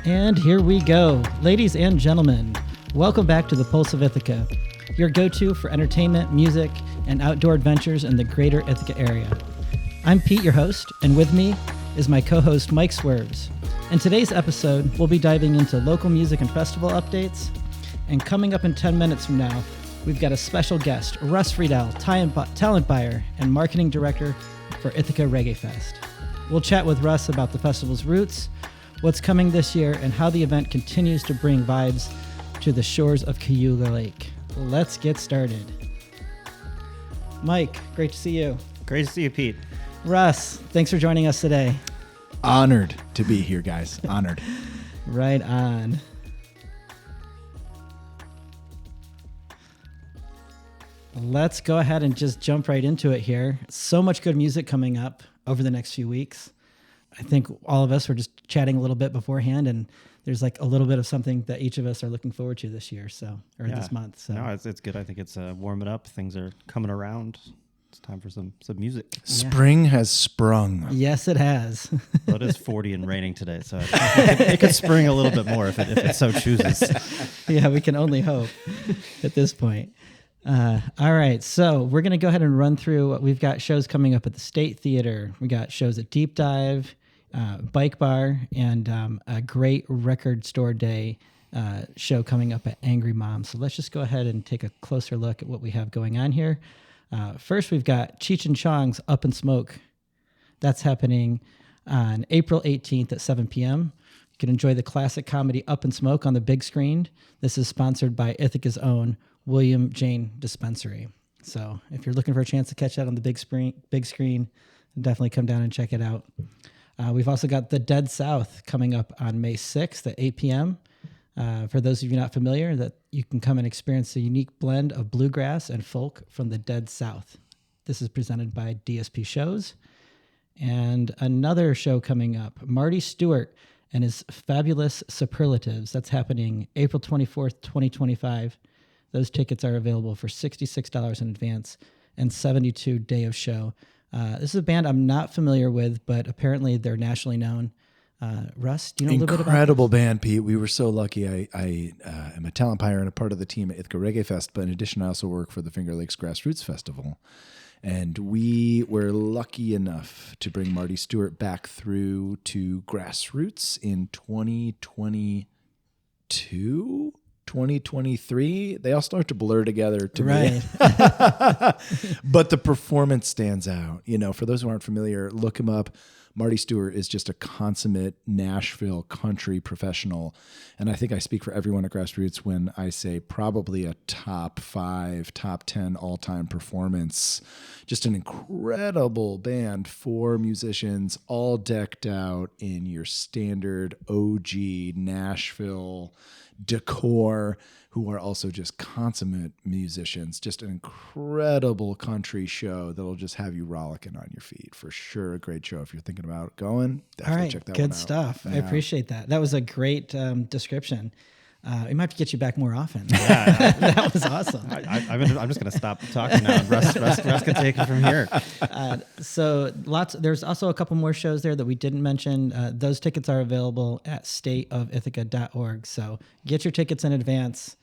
And here we go. Ladies and gentlemen, welcome back to the Pulse of Ithaca, your go-to for entertainment, music, and outdoor adventures in the greater Ithaca area. I'm Pete, your host, and with me is my co-host Mikey Swerves. In today's episode, we'll be diving into local music and festival updates. And coming up in 10 minutes from now, we've got a special guest, Russ Friedell, talent buyer and marketing director for Ithaca Reggae Fest. We'll chat with Russ about the festival's roots, what's coming this year, and how the event continues to bring vibes to the shores of Cayuga Lake. Let's get started. Mike, great to see you. Great to see you, Pete. Russ, thanks for joining us today. Honored to be here, guys. Honored. Right on. Let's go ahead and just jump right into it here. So much good music coming up over the next few weeks. I think all of us were just chatting a little bit beforehand, and there's like a little bit of something that each of us are looking forward to this year, this month. So no, it's good. I think it's warming up. Things are coming around. It's time for some music. Spring has sprung. Yes, it has. Well, it is 40 and raining today, so it could spring a little bit more if it so chooses. Yeah, we can only hope at this point. All right, so we're going to go ahead and run through what we've got shows coming up at the State Theater. We got shows at Deep Dive, Bike Bar, and a great record store day show coming up at Angry Mom. So let's just go ahead and take a closer look at what we have going on here. First, we've got Cheech and Chong's Up in Smoke. That's happening on April 18th at 7 p.m. You can enjoy the classic comedy Up in Smoke on the big screen. This is sponsored by Ithaca's own William Jane Dispensary. So if you're looking for a chance to catch that on the big screen, definitely come down and check it out. We've also got The Dead South coming up on May 6th at 8 p.m. For those of you not familiar, that you can come and experience a unique blend of bluegrass and folk from the Dead South. This is presented by DSP Shows. And another show coming up, Marty Stewart and his Fabulous Superlatives. That's happening April 24th, 2025. Those tickets are available for $66 in advance and $72 day of show. This is a band I'm not familiar with, but apparently they're nationally known. Russ, do you know a little bit about this? Incredible band, Pete. We were so lucky. I am a talent buyer and a part of the team at Ithaca Reggae Fest, but in addition, I also work for the Finger Lakes Grassroots Festival. And we were lucky enough to bring Marty Stewart back through to Grassroots in 2022, 2023. They all start to blur together to me. But the performance stands out. You know, for those who aren't familiar, look him up. Marty Stewart is just a consummate Nashville country professional. And I think I speak for everyone at Grassroots when I say probably a top 5, top 10 all-time performance. Just an incredible band, 4 musicians, all decked out in your standard OG Nashville decor, who are also just consummate musicians. Just an incredible country show that'll just have you rollicking on your feet. For sure, a great show if you're thinking about going. Definitely check that one out. Good stuff. Yeah. I appreciate that. That was a great description. We might have to get you back more often. Yeah, that was awesome. I'm just going to stop talking now. And Russ can take it from here. There's also a couple more shows there that we didn't mention. Those tickets are available at stateofithaca.org. So get your tickets in advance,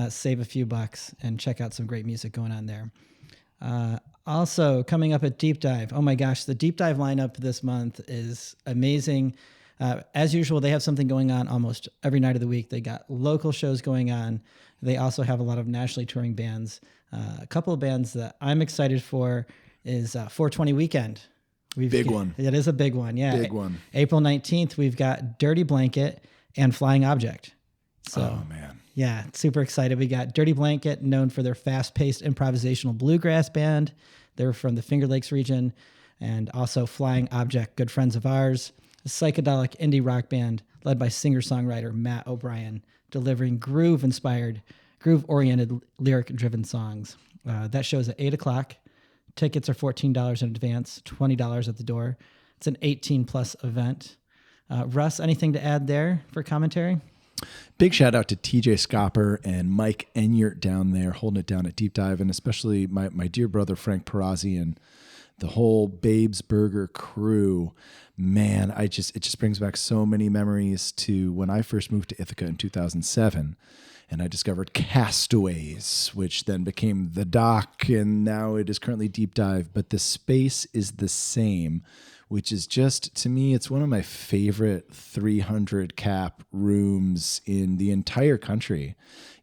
save a few bucks, and check out some great music going on there. Also coming up at Deep Dive. Oh my gosh, the Deep Dive lineup this month is amazing. As usual, they have something going on almost every night of the week. They got local shows going on. They also have a lot of nationally touring bands. A couple of bands that I'm excited for is 420 Weekend. Big one. It is a big one, yeah. Big one. April 19th, we've got Dirty Blanket and Flying Object. Oh, man. Yeah, super excited. We got Dirty Blanket, known for their fast-paced improvisational bluegrass band. They're from the Finger Lakes region. And also Flying Object, good friends of ours. A psychedelic indie rock band led by singer-songwriter Matt O'Brien, delivering groove-oriented, lyric-driven songs. That show's at 8 o'clock. Tickets are $14 in advance, $20 at the door. It's an 18-plus event. Russ, anything to add there for commentary? Big shout out to TJ Scopper and Mike Enyart down there holding it down at Deep Dive, and especially my dear brother Frank Perazzi and the whole Babes Burger crew, man, it just brings back so many memories to when I first moved to Ithaca in 2007. And I discovered Castaways, which then became The Dock, and now it is currently Deep Dive. But the space is the same, which is just, to me, it's one of my favorite 300 cap rooms in the entire country.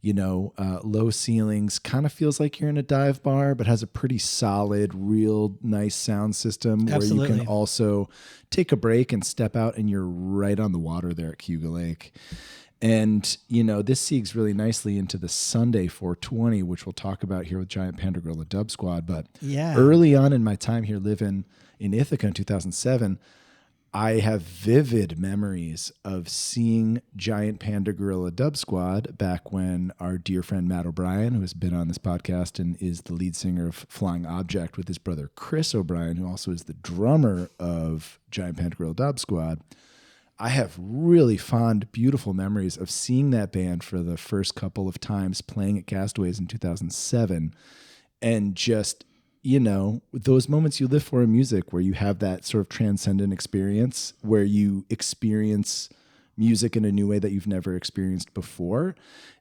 Low ceilings, kind of feels like you're in a dive bar, but has a pretty solid, real nice sound system. Absolutely. Where you can also take a break and step out, and you're right on the water there at Cayuga Lake. And, this segues really nicely into the Sunday 420, which we'll talk about here with Giant Panda Guerilla Dub Squad. But early on in my time here living in Ithaca in 2007, I have vivid memories of seeing Giant Panda Guerilla Dub Squad back when our dear friend Matt O'Brien, who has been on this podcast and is the lead singer of Flying Object with his brother Chris O'Brien, who also is the drummer of Giant Panda Guerilla Dub Squad. I have really fond, beautiful memories of seeing that band for the first couple of times playing at Castaways in 2007. And just, those moments you live for in music where you have that sort of transcendent experience where you experience music in a new way that you've never experienced before.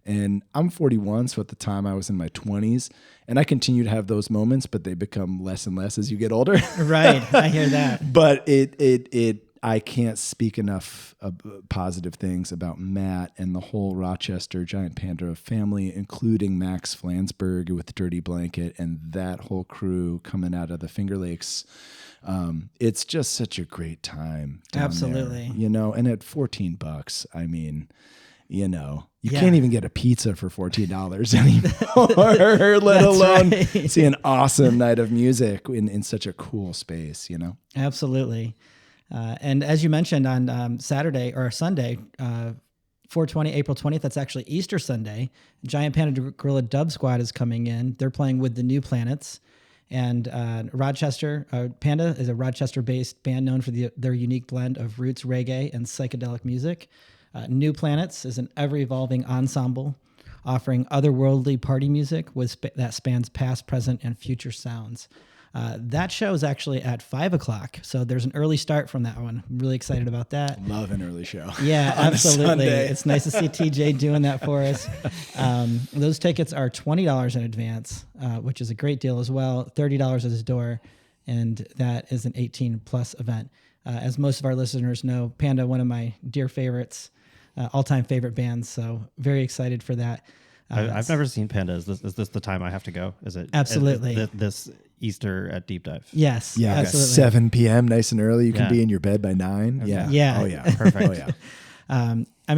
And I'm 41, so at the time I was in my 20s, and I continue to have those moments, but they become less and less as you get older. Right. I hear that. But I can't speak enough positive things about Matt and the whole Rochester Giant Panda family, including Max Flansburgh with Dirty Blanket and that whole crew coming out of the Finger Lakes. It's just such a great time down Absolutely. there, and at $14, I mean, you can't even get a pizza for $14 anymore, let alone see an awesome night of music in such a cool space, Absolutely. And as you mentioned on Saturday or Sunday, 420, April 20th, that's actually Easter Sunday. Giant Panda Guerilla Dub Squad is coming in. They're playing with the New Planets. And Rochester, Panda is a Rochester-based band known for their unique blend of roots reggae and psychedelic music. New Planets is an ever-evolving ensemble offering otherworldly party music that spans past, present, and future sounds. That show is actually at 5:00, so there's an early start from that one. I'm really excited about that. Love an early show. Yeah, absolutely. It's nice to see TJ doing that for us. Those tickets are $20 in advance, which is a great deal as well. $30 at his door, and that is an 18-plus event. As most of our listeners know, Panda, one of my dear favorites, all-time favorite bands, so very excited for that. I've never seen Panda. Is this the time I have to go? Is it absolutely this Easter at Deep Dive? Yes. Yeah. Absolutely. 7 p.m. nice and early. You can be in your bed by 9. Okay. Yeah. Yeah. Oh yeah. Perfect. Oh yeah.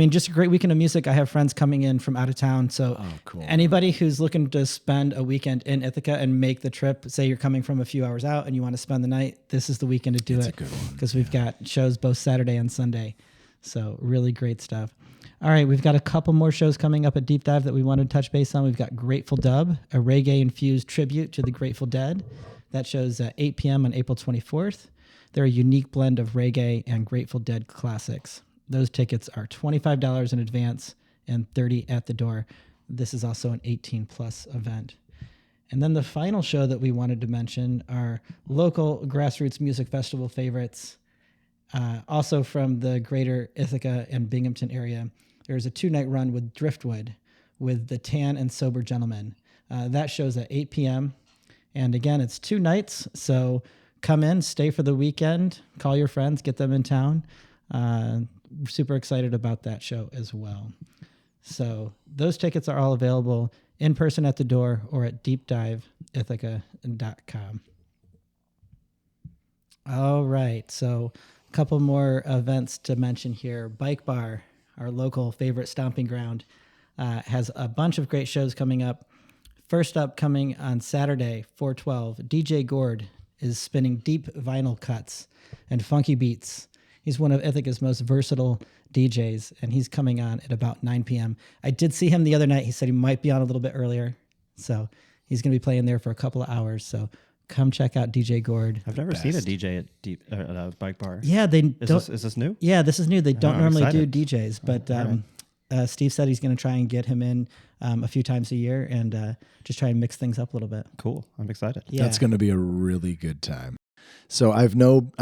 Just a great weekend of music. I have friends coming in from out of town. So cool. Anybody who's looking to spend a weekend in Ithaca and make the trip, say you're coming from a few hours out and you want to spend the night, this is the weekend to do It's it. a good one. Because we've got shows both Saturday and Sunday. So really great stuff. All right, we've got a couple more shows coming up at Deep Dive that we wanted to touch base on. We've got Grateful Dub, a reggae-infused tribute to the Grateful Dead. That shows at 8 p.m. on April 24th. They're a unique blend of reggae and Grateful Dead classics. Those tickets are $25 in advance and $30 at the door. This is also an 18-plus event. And then the final show that we wanted to mention are local grassroots music festival favorites, also from the greater Ithaca and Binghamton area. There's a 2-night run with Driftwood with the Tan and Sober Gentlemen. That show's at 8 p.m. And again, it's 2 nights. So come in, stay for the weekend, call your friends, get them in town. Super excited about that show as well. So those tickets are all available in person at the door or at deepdiveithaca.com. All right. So a couple more events to mention here. Bike Bar, our local favorite stomping ground, has a bunch of great shows coming up. First up, coming on Saturday, 4/12, DJ Gourd is spinning deep vinyl cuts and funky beats. He's one of Ithaca's most versatile DJs, and he's coming on at about 9 p.m. I did see him the other night. He said he might be on a little bit earlier, so he's going to be playing there for a couple of hours. So come check out DJ Gourd. I've never seen a DJ at a bike bar. Yeah, Is this new? Yeah, this is new. They don't I'm normally excited. do DJs, but Steve said he's going to try and get him in a few times a year and just try and mix things up a little bit. Cool. I'm excited. Yeah. That's going to be a really good time. So I've known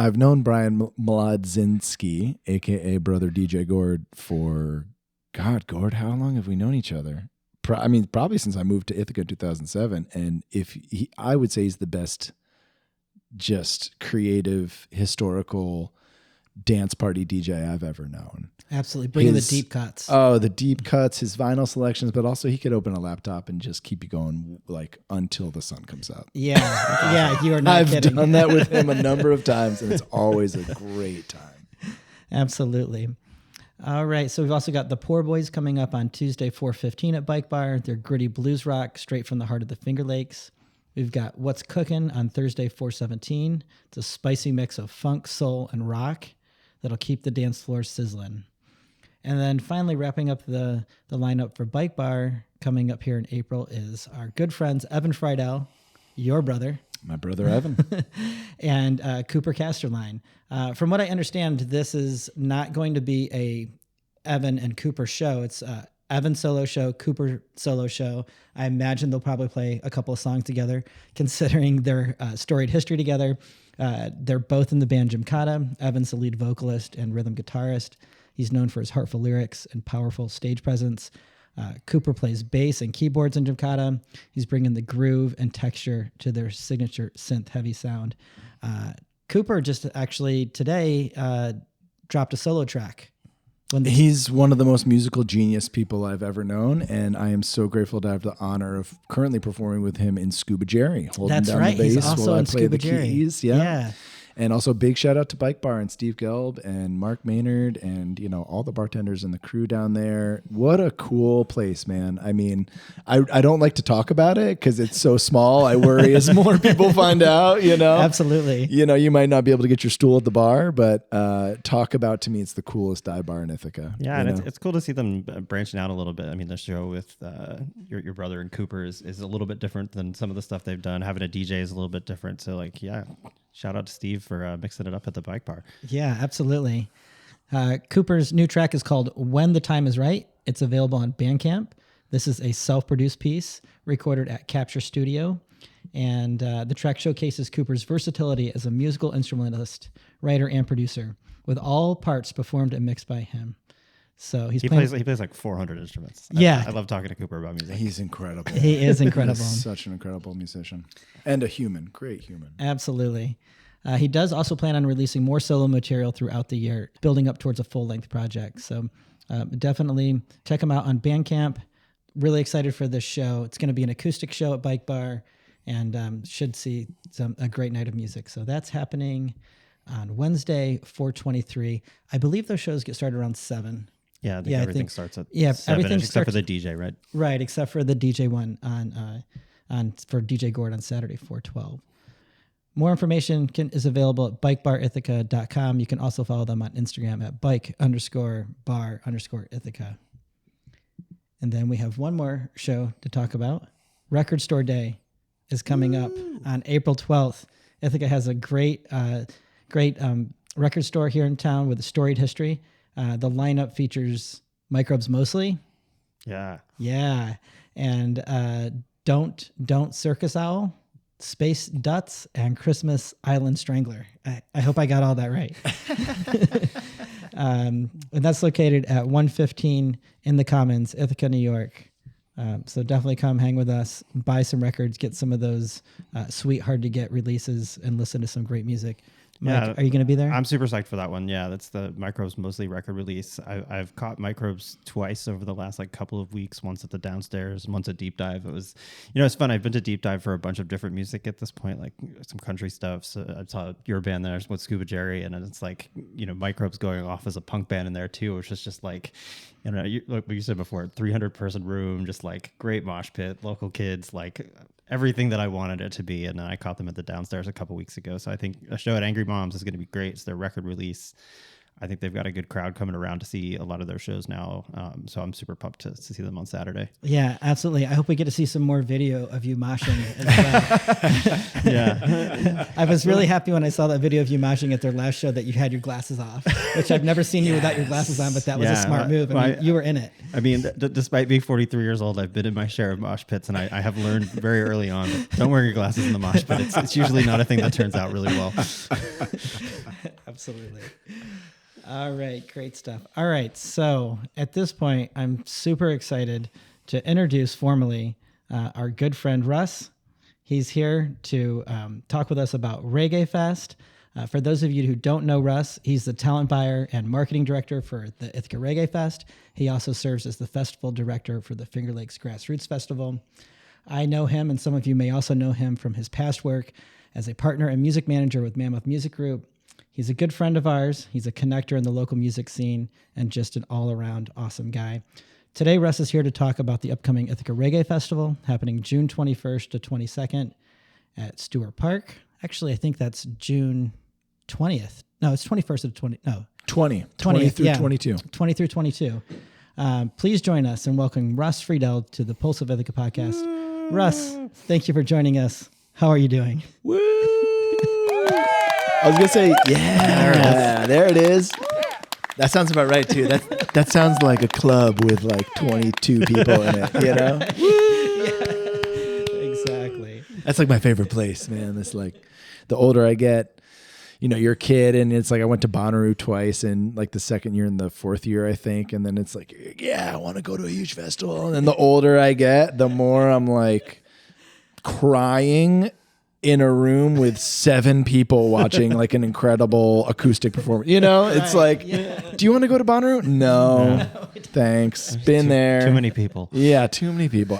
Brian Mladzinski, aka Brother DJ Gourd, for Gord, how long have we known each other? Probably since I moved to Ithaca in 2007. And I would say he's the best, just creative, historical dance party DJ I've ever known. Absolutely. Bringing the deep cuts. Oh, the deep cuts, his vinyl selections, but also he could open a laptop and just keep you going like until the sun comes up. Yeah. Yeah. You are not kidding. I've done that with him a number of times, and it's always a great time. Absolutely. All right. So we've also got the Poor Boys coming up on Tuesday, 4:15 at Bike Bar. They're gritty blues rock straight from the heart of the Finger Lakes. We've got What's Cookin' on Thursday, 4:17. It's a spicy mix of funk, soul, and rock that'll keep the dance floor sizzling. And then finally wrapping up the lineup for Bike Bar coming up here in April is our good friends Evan Friedell, your brother. My brother Evan. And Cooper Casterline. From what I understand, this is not going to be a Evan and Cooper show. It's Evan solo show, Cooper solo show. I imagine they'll probably play a couple of songs together, considering their storied history together. They're both in the band Jimkata. Evan's the lead vocalist and rhythm guitarist. He's known for his heartful lyrics and powerful stage presence. Cooper plays bass and keyboards in Jimkata. He's bringing the groove and texture to their signature synth-heavy sound. Cooper just actually today dropped a solo track. He's one of the most musical genius people I've ever known, and I am so grateful to have the honor of currently performing with him in Scuba Jerry, holding down the bass He's also while I in play Scuba the Jerry. keys. Yeah. And also big shout out to Bike Bar and Steve Gelb and Mark Maynard and, all the bartenders and the crew down there. What a cool place, man. I mean, I don't like to talk about it because it's so small. I worry as more people find out, Absolutely. You might not be able to get your stool at the bar, but talk about, to me, it's the coolest dive bar in Ithaca. Yeah, and it's cool to see them branching out a little bit. I mean, the show with your brother and Cooper is a little bit different than some of the stuff they've done. Having a DJ is a little bit different. So, shout out to Steve for mixing it up at the Bike Bar. Yeah, absolutely. Cooper's new track is called When the Time Is Right. It's available on Bandcamp. This is a self-produced piece recorded at Capture Studio. And the track showcases Cooper's versatility as a musical instrumentalist, writer, and producer, with all parts performed and mixed by him. So he plays like 400 instruments. Yeah. I love talking to Cooper about music. He's incredible. He is incredible. He's such an incredible musician and a human, great human. Absolutely. He does also plan on releasing more solo material throughout the year, building up towards a full-length project. So definitely check him out on Bandcamp. Really excited for this show. It's going to be an acoustic show at Bike Bar and should see a great night of music. So that's happening on Wednesday, 4/23. I believe those shows get started around 7. Yeah, I think everything starts at 7, everything except for the DJ, right? Right, except for the DJ one for DJ Gourd on Saturday, 4/12. More information is available at bikebarithaca.com. You can also follow them on Instagram at bike_bar_Ithaca. And then we have one more show to talk about. Record Store Day is coming up on April 12th. Ithaca has a great record store here in town with a storied history. The lineup features Microbes Mostly. Yeah. Yeah. And Don't Circus Owl, Space Duts, and Christmas Island Strangler. I hope I got all that right. And that's located at 115 in the Commons, Ithaca, New York. So definitely come hang with us, buy some records, get some of those sweet, hard-to-get releases, and listen to some great music. Mike, are you going to be there? I'm super psyched for that one. Yeah, that's the Microbes Mostly record release. I've caught Microbes twice over the last couple of weeks, once at the Downstairs and once at Deep Dive. It was, it's fun. I've been to Deep Dive for a bunch of different music at this point, like some country stuff. So I saw your band there with Scuba Jerry, and it's Microbes going off as a punk band in there too, which is just like you said before, 300-person room, just great mosh pit, local kids, everything that I wanted it to be. And I caught them at the Downstairs a couple weeks ago. So I think a show at Angry Moms is going to be great. It's their record release. I think they've got a good crowd coming around to see a lot of their shows now. So I'm super pumped to see them on Saturday. Yeah, absolutely. I hope we get to see some more video of you moshing as well. Yeah. I was really happy when I saw that video of you moshing at their last show that you had your glasses off, which I've never seen you without your glasses on, but that was a smart move. I mean, you were in it. I mean, despite being 43 years old, I've been in my share of mosh pits, and I have learned very early on that don't wear your glasses in the mosh pit. It's usually not a thing that turns out really well. Absolutely. All right, great stuff. All right, so at this point, I'm super excited to introduce formally our good friend Russ. He's here to talk with us about Reggae Fest. For those of you who don't know Russ, he's the talent buyer and marketing director for the Ithaca Reggae Fest. He also serves as the festival director for the Finger Lakes Grassroots Festival. I know him, and some of you may also know him from his past work as a partner and music manager with Mammoth Music Group. He's a good friend of ours. He's a connector in the local music scene and just an all-around awesome guy. Today, Russ is here to talk about the upcoming Ithaca Reggae Festival happening June 21st to 22nd at Stewart Park. Actually, I think that's June 20th. No, it's 21st to 20. No, 20 through yeah, 22. 20 through 22. Please join us and welcome Russ Friedell to the Pulse of Ithaca podcast. Russ, thank you for joining us. How are you doing? Woo! I was gonna say, yeah, there it is. That sounds about right too. That sounds like a club with like 22 people in it. You know? Yeah, exactly. That's like my favorite place, man. It's like the older I get, you know, you're a kid, and it's like I went to Bonnaroo twice, in like the second year and the fourth year, I think, and then it's like, yeah, I want to go to a huge festival. And then the older I get, the more I'm like crying in a room with 7 people watching like an incredible acoustic performance. You know, it's like, do you want to go to Bonnaroo? No, thanks. Been there. Too many people. Yeah, too many people.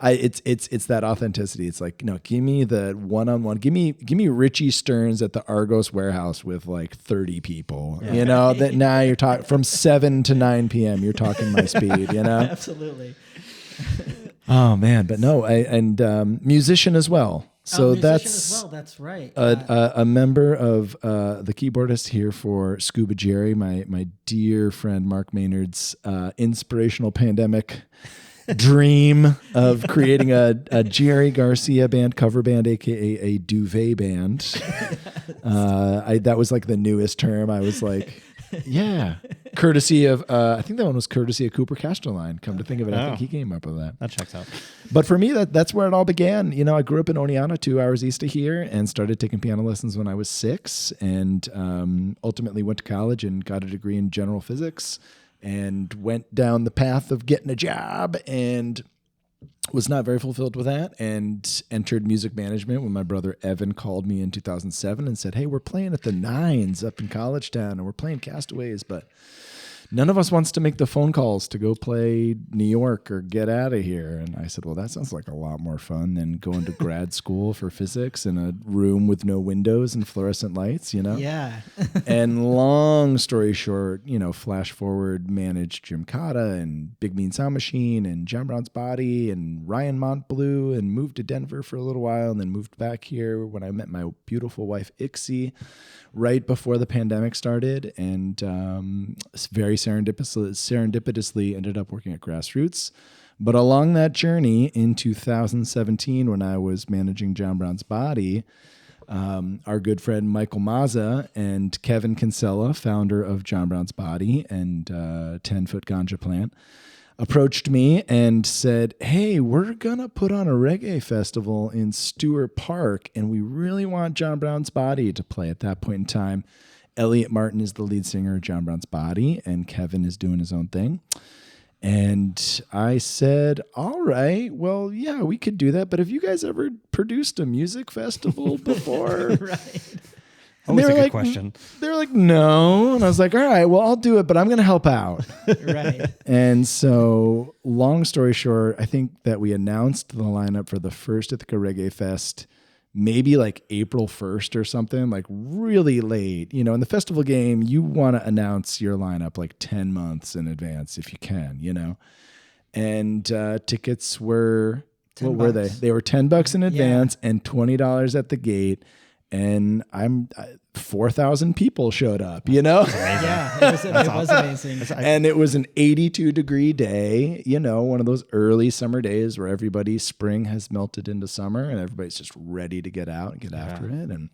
It's that authenticity. It's like, no, give me the one-on-one. Give me Richie Stearns at the Argos warehouse with like 30 people. Yeah. You know, that now you're talking from 7 to 9 p.m. You're talking my speed. You know, Absolutely. Oh man, but no, and musician as well. So that's as well. That's right. A member of the keyboardist here for Scuba Jerry, my dear friend Mark Maynard's inspirational pandemic dream of creating a Jerry Garcia band, cover band, aka a duvet band. That was like the newest term. I was like, yeah, courtesy of I think that one was courtesy of Cooper Casterline. Come to think of it, I think he came up with that. That checks out. But for me, that's where it all began. You know, I grew up in Oneonta, 2 hours east of here, and started taking piano lessons when I was 6, and ultimately went to college and got a degree in general physics, and went down the path of getting a job, and was not very fulfilled with that, and entered music management when my brother Evan called me in 2007 and said, hey, we're playing at the Nines up in College Town, and we're playing Castaways, but none of us wants to make the phone calls to go play New York or get out of here. And I said, well, that sounds like a lot more fun than going to grad school for physics in a room with no windows and fluorescent lights, you know? Yeah. And long story short, you know, flash forward, managed Jimkata and Big Mean Sound Machine and John Brown's Body and Ryan Montbleu, and moved to Denver for a little while, and then moved back here when I met my beautiful wife, Ixie, right before the pandemic started, and very serendipitously ended up working at Grassroots. But along that journey in 2017, when I was managing John Brown's Body, our good friend Michael Mazza and Kevin Kinsella, founder of John Brown's Body and 10-Foot Ganja Plant, approached me and said, hey, we're going to put on a reggae festival in Stewart Park, and we really want John Brown's Body to play. At that point in time, Elliot Martin is the lead singer of John Brown's Body, and Kevin is doing his own thing. And I said, all right, well, yeah, we could do that, but have you guys ever produced a music festival before? Right. Always a good question. They were like, no. And I was like, all right, well, I'll do it, but I'm going to help out. Right. And so long story short, I think that we announced the lineup for the first Ithaca Reggae Fest maybe like April 1st or something, like really late. You know, in the festival game, you want to announce your lineup like 10 months in advance if you can, you know. And tickets were, what were they? They were $10 in advance and $20 at the gate. and 4,000 people showed up, you know? Yeah, it was amazing. And it was an 82-degree day, you know, one of those early summer days where spring has melted into summer and everybody's just ready to get out and get after it. And,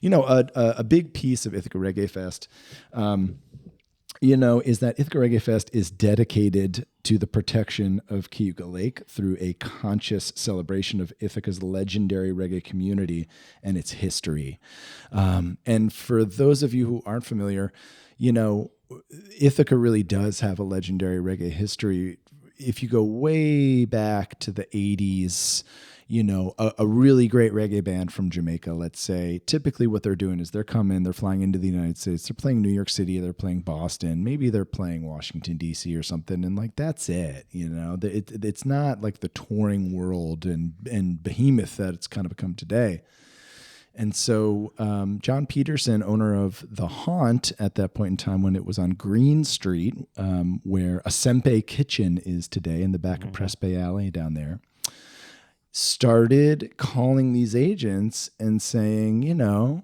you know, a big piece of Ithaca Reggae Fest, you know, is that Ithaca Reggae Fest is dedicated to the protection of Cayuga Lake through a conscious celebration of Ithaca's legendary reggae community and its history. And for those of you who aren't familiar, you know, Ithaca really does have a legendary reggae history. If you go way back to the 80s, you know, a really great reggae band from Jamaica, let's say, typically what they're doing is they're flying into the United States, they're playing New York City, they're playing Boston, maybe they're playing Washington, D.C. or something, and like, that's it, you know. It's not like the touring world and behemoth that it's kind of become today. And so John Peterson, owner of The Haunt at that point in time when it was on Green Street, where a Sempe Kitchen is today in the back of Press Bay Alley down there, started calling these agents and saying, you know,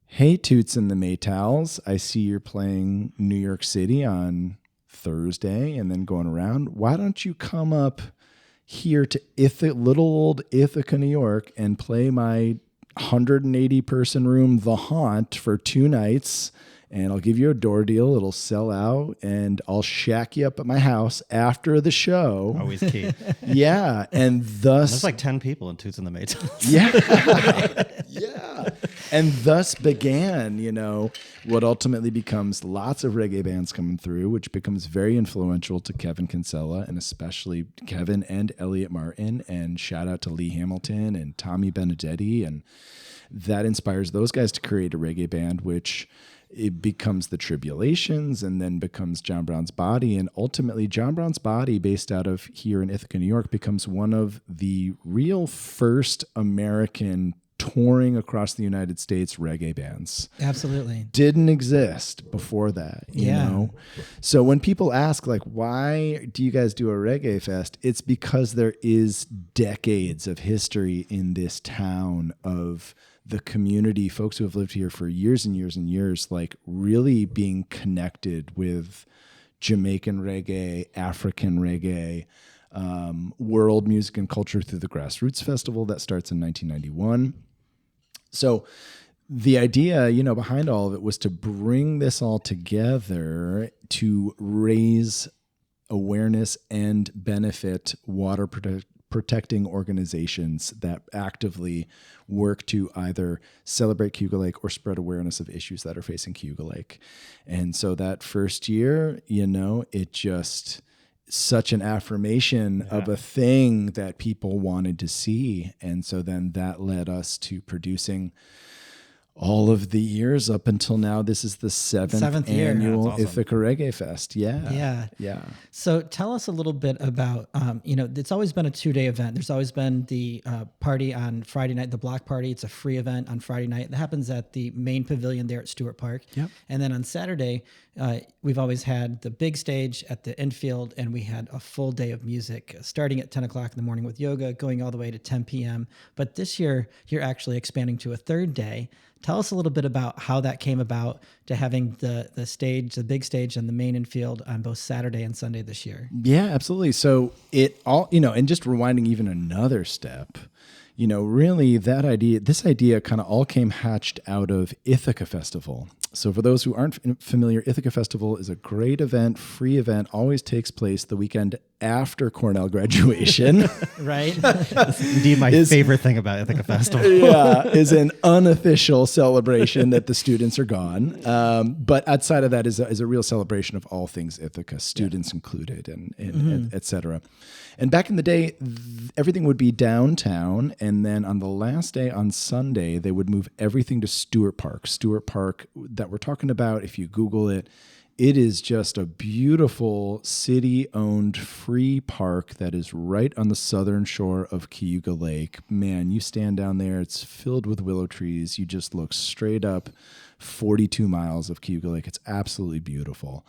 hey, Toots and the Maytals, I see you're playing New York City on Thursday and then going around. Why don't you come up here to little old Ithaca, New York, and play my 180-person room, The Haunt, for 2 nights, and I'll give you a door deal. It'll sell out, and I'll shack you up at my house after the show. Always key. Yeah, and thus... There's like 10 people in Toots and the Maytals. Yeah. Yeah. And thus began, you know, what ultimately becomes lots of reggae bands coming through, which becomes very influential to Kevin Kinsella, and especially Kevin and Elliot Martin, and shout out to Lee Hamilton and Tommy Benedetti, and that inspires those guys to create a reggae band, which... it becomes the Tribulations and then becomes John Brown's Body. And ultimately, John Brown's Body, based out of here in Ithaca, New York, becomes one of the real first American touring across the United States reggae bands. Absolutely. Didn't exist before that, you know? So when people ask, like, why do you guys do a reggae fest? It's because there is decades of history in this town of the community, folks who have lived here for years and years and years, like really being connected with Jamaican reggae, African reggae, world music and culture through the Grassroots Festival that starts in 1991. So the idea, you know, behind all of it was to bring this all together to raise awareness and benefit water protecting organizations that actively work to either celebrate Cayuga Lake or spread awareness of issues that are facing Cayuga Lake. And so that first year, you know, it just such an affirmation of a thing that people wanted to see. And so then that led us to producing all of the years up until now. This is the seventh annual awesome. Ithaca Reggae Fest. Yeah. So tell us a little bit about, you know, it's always been a 2-day event. There's always been the party on Friday night, the block party. It's a free event on Friday night. That happens at the main pavilion there at Stewart Park. Yep. And then on Saturday, we've always had the big stage at the infield, and we had a full day of music starting at 10 o'clock in the morning with yoga, going all the way to 10 p.m. But this year, you're actually expanding to a 3rd day. Tell us a little bit about how that came about to having the stage, the big stage and the main infield on both Saturday and Sunday this year. Yeah, absolutely. So it all, you know, and just rewinding even another step, you know, really this idea kind of all came hatched out of Ithaca Festival. So for those who aren't familiar, Ithaca Festival is a great event, free event, always takes place the weekend after Cornell graduation. Right? That's indeed my favorite thing about Ithaca Festival. Yeah, is an unofficial celebration that the students are gone. But outside of that is a real celebration of all things Ithaca, students included, and et cetera. And back in the day, everything would be downtown. And then on the last day, on Sunday, they would move everything to Stewart Park. Stewart Park that we're talking about, if you Google it, it is just a beautiful city-owned free park that is right on the southern shore of Cayuga Lake. Man, you stand down there, it's filled with willow trees. You just look straight up 42 miles of Cayuga Lake. It's absolutely beautiful.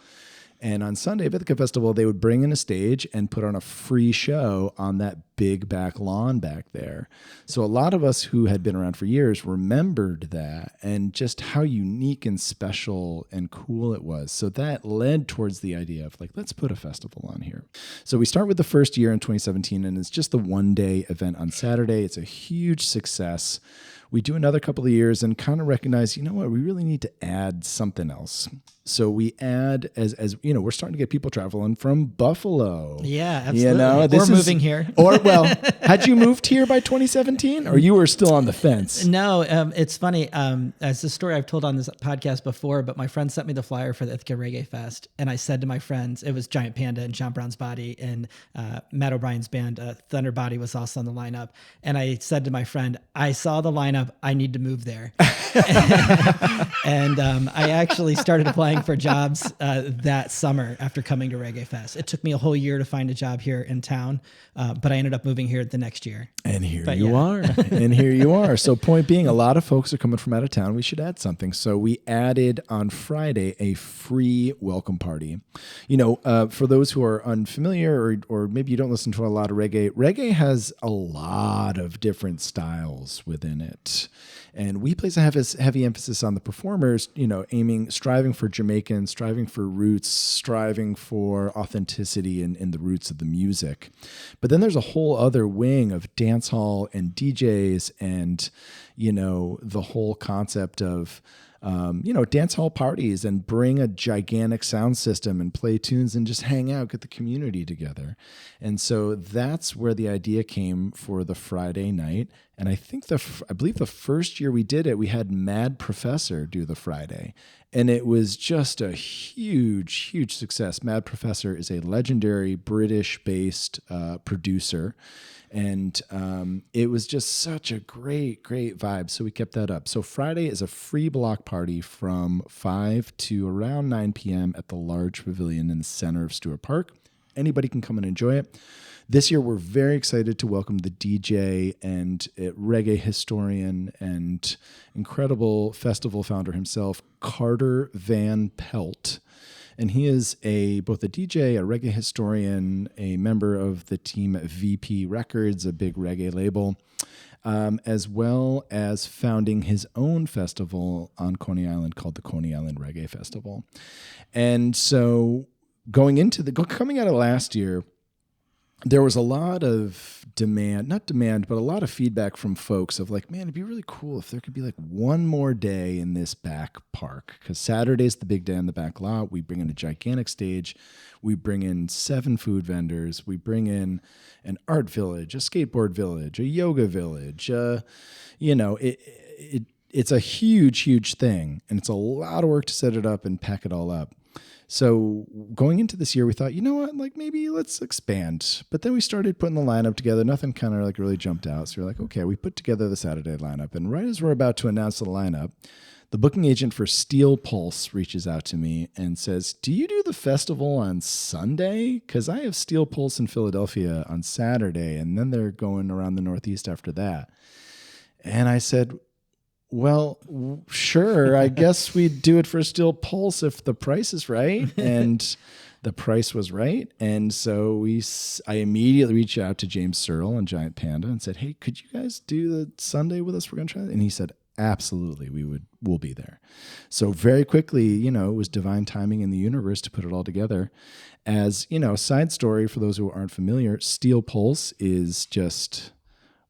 And on Sunday at Ithaca Festival, they would bring in a stage and put on a free show on that big back lawn back there. So a lot of us who had been around for years remembered that and just how unique and special and cool it was. So that led towards the idea of like, let's put a festival on here. So we start with the first year in 2017, and it's just the one-day event on Saturday. It's a huge success. We do another couple of years and kind of recognize, you know what, we really need to add something else. So we add, as you know, we're starting to get people traveling from Buffalo. Yeah, absolutely. You know, or moving here. Or, well, had you moved here by 2017 or you were still on the fence? No, it's funny. As a story I've told on this podcast before, but my friend sent me the flyer for the Ithaca Reggae Fest. And I said to my friends, it was Giant Panda and John Brown's Body and Matt O'Brien's band, Thunder Body was also on the lineup. And I said to my friend, I saw the lineup. I need to move there. And I actually started applying for jobs that summer after coming to Reggae Fest. It took me a whole year to find a job here in town, but I ended up moving here the next year. And here you are. And here you are. So point being, a lot of folks are coming from out of town. We should add something. So we added on Friday a free welcome party. You know, for those who are unfamiliar or maybe you don't listen to a lot of reggae has a lot of different styles within it. And we place a heavy emphasis on the performers, you know, striving for Jamaican, striving for roots, striving for authenticity in the roots of the music. But then there's a whole other wing of dance hall and DJs and, you know, the whole concept of, dance hall parties and bring a gigantic sound system and play tunes and just hang out, get the community together. And so that's where the idea came for the Friday night. And I think I believe the first year we did it, we had Mad Professor do the Friday. And it was just a huge, huge success. Mad Professor is a legendary British-based producer. And it was just such a great, great vibe. So we kept that up. So Friday is a free block party from 5 to around 9 p.m. at the large pavilion in the center of Stewart Park. Anybody can come and enjoy it. This year, we're very excited to welcome the DJ and reggae historian and incredible festival founder himself, Carter Van Pelt. And he is both a DJ, a reggae historian, a member of the team at VP Records, a big reggae label, as well as founding his own festival on Coney Island called the Coney Island Reggae Festival. And so coming out of last year, there was a lot of a lot of feedback from folks of like, man, it'd be really cool if there could be like one more day in this back park, because Saturday's the big day on the back lot. We bring in a gigantic stage. We bring in 7 food vendors. We bring in an art village, a skateboard village, a yoga village. It's a huge, huge thing. And it's a lot of work to set it up and pack it all up. So going into this year, we thought, you know what, like maybe let's expand. But then we started putting the lineup together. Nothing kind of like really jumped out. So we're like, okay, we put together the Saturday lineup. And right as we're about to announce the lineup, the booking agent for Steel Pulse reaches out to me and says, do you do the festival on Sunday? Because I have Steel Pulse in Philadelphia on Saturday, and then they're going around the Northeast after that. And I said, well, sure, I guess we'd do it for Steel Pulse if the price is right. And the price was right. And so I immediately reached out to James Searle and Giant Panda and said, hey, could you guys do the Sunday with us? We're going to try it. And he said, absolutely, we'll be there. So very quickly, it was divine timing in the universe to put it all together. As, side story for those who aren't familiar, Steel Pulse is just...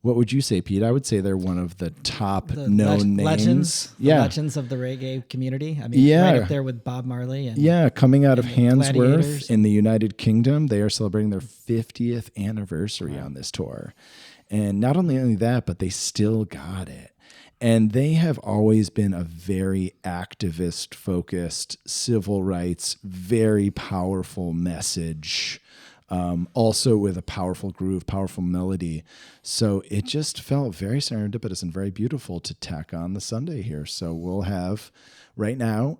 What would you say, Pete? I would say they're one of the top known names. Legends of the reggae community. I mean, right up there with Bob Marley. And, coming out of Handsworth in the United Kingdom. They are celebrating their 50th anniversary on this tour. And not only that, but they still got it. And they have always been a very activist-focused, civil rights, very powerful message. Also with a powerful groove, powerful melody. So it just felt very serendipitous and very beautiful to tack on the Sunday here. So we'll have, right now,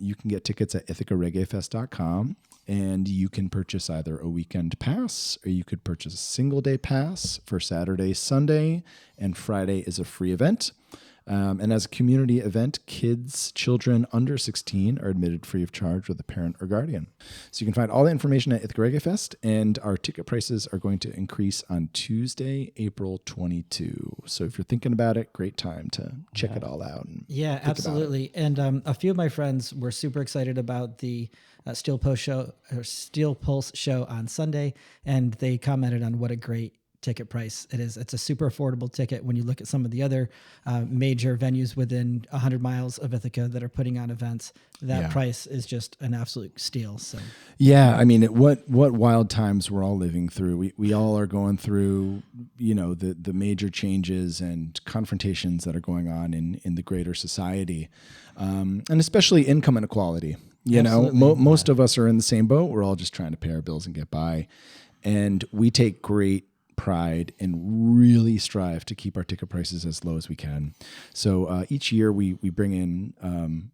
you can get tickets at ithacareggaefest.com, and you can purchase either a weekend pass or you could purchase a single day pass for Saturday, Sunday, and Friday is a free event. And as a community event, children under 16 are admitted free of charge with a parent or guardian. So you can find all the information at Ithaca Reggae Fest, and our ticket prices are going to increase on Tuesday, April 22. So if you're thinking about it, great time to check it all out. And yeah, absolutely. And a few of my friends were super excited about the Steel Pulse show on Sunday, and they commented on what a great ticket price it is. It's a super affordable ticket when you look at some of the other major venues within 100 miles of Ithaca that are putting on events. That price is just an absolute steal. So yeah, I mean, what wild times we're all living through. We all are going through, the major changes and confrontations that are going on in the greater society, and especially income inequality. Most of us are in the same boat. We're all just trying to pay our bills and get by, and we take great pride and really strive to keep our ticket prices as low as we can. So each year we bring in,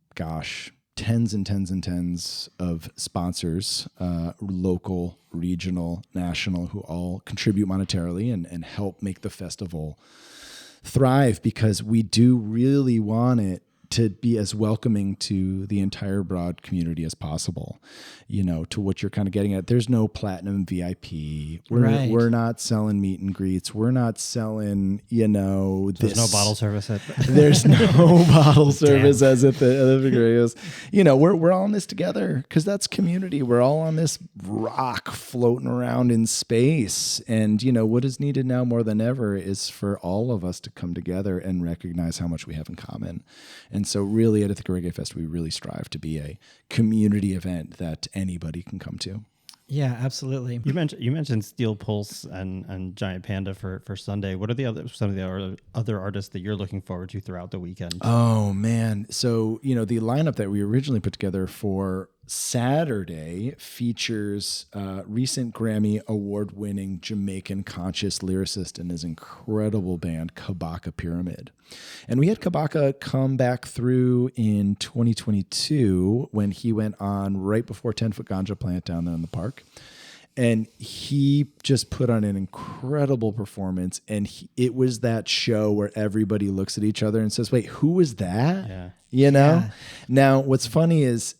tens and tens and tens of sponsors, local, regional, national, who all contribute monetarily and help make the festival thrive, because we do really want it to be as welcoming to the entire broad community as possible. To what you're kind of getting at, there's no platinum VIP. We're not selling meet and greets. We're not selling, there's no bottle service there's no bottle service as at the Guerrillas. We're all in this together because that's community. We're all on this rock floating around in space. And, what is needed now more than ever is for all of us to come together and recognize how much we have in common. And so really at Ithaca Reggae Fest, we really strive to be a community event that anybody can come to. Yeah, absolutely. You mentioned Steel Pulse and Giant Panda for Sunday. What are some of the other artists that you're looking forward to throughout the weekend? Oh man. So, the lineup that we originally put together for Saturday features recent Grammy award-winning Jamaican conscious lyricist and his incredible band Kabaka Pyramid. And we had Kabaka come back through in 2022 when he went on right before 10 Foot Ganja Plant down there in the park. And he just put on an incredible performance. And it was that show where everybody looks at each other and says, wait, who was that? Yeah. Yeah. Now, what's funny is